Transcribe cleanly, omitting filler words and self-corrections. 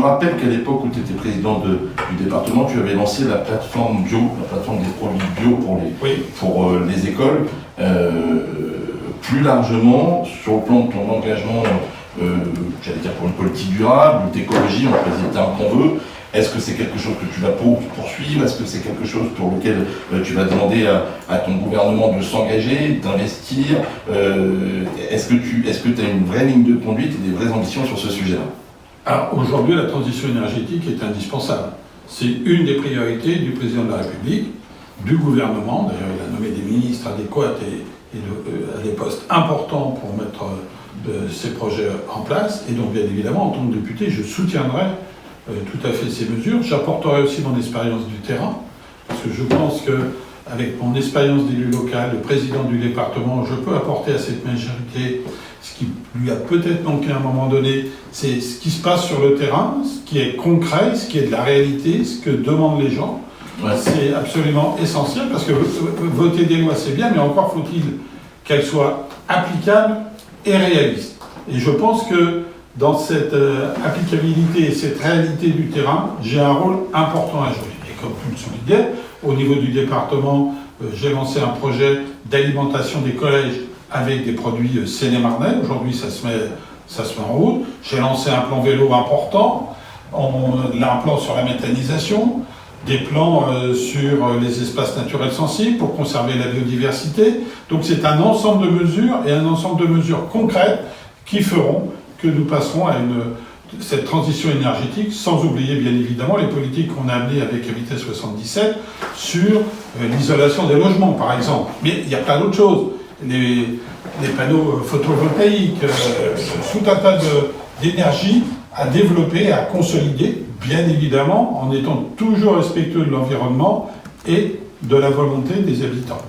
rappelle qu'à l'époque où tu étais président du département, tu avais lancé la plateforme bio, la plateforme des produits bio pour les écoles. Plus largement, sur le plan de ton engagement, j'allais dire pour une politique durable, d'écologie, on peut dire le terme qu'on veut, est-ce que c'est quelque chose que tu vas poursuivre? Est-ce que c'est quelque chose pour lequel tu vas demander à ton gouvernement de s'engager, d'investir? Est-ce que tu as une vraie ligne de conduite et des vraies ambitions sur ce sujet-là? Alors aujourd'hui, la transition énergétique est indispensable. C'est une des priorités du président de la République, du gouvernement. D'ailleurs, il a nommé des ministres adéquats et à des postes importants pour mettre ces projets en place. Et donc, bien évidemment, en tant que député, je soutiendrai tout à fait ces mesures. J'apporterai aussi mon expérience du terrain, parce que je pense qu'avec mon expérience d'élu local, de président du département, je peux apporter à cette majorité ce qui lui a peut-être manqué à un moment donné, c'est ce qui se passe sur le terrain, ce qui est concret, ce qui est de la réalité, ce que demandent les gens. Ouais. C'est absolument essentiel, parce que voter des lois, c'est bien, mais encore faut-il qu'elles soient applicables et réalistes. Et je pense que dans cette applicabilité et cette réalité du terrain, j'ai un rôle important à jouer. Et comme tu le soulignais, au niveau du département, j'ai lancé un projet d'alimentation des collèges avec des produits Seine-et-Marnais. Aujourd'hui, ça se met en route. J'ai lancé un plan vélo important. On a un plan sur la méthanisation, des plans sur les espaces naturels sensibles pour conserver la biodiversité. Donc c'est un ensemble de mesures et un ensemble de mesures concrètes qui feront que nous passerons à cette transition énergétique, sans oublier bien évidemment les politiques qu'on a amenées avec Habiter 77 sur l'isolation des logements par exemple. Mais il y a plein d'autres choses. Les panneaux photovoltaïques, tout un tas d'énergie à développer, à consolider, bien évidemment, en étant toujours respectueux de l'environnement et de la volonté des habitants.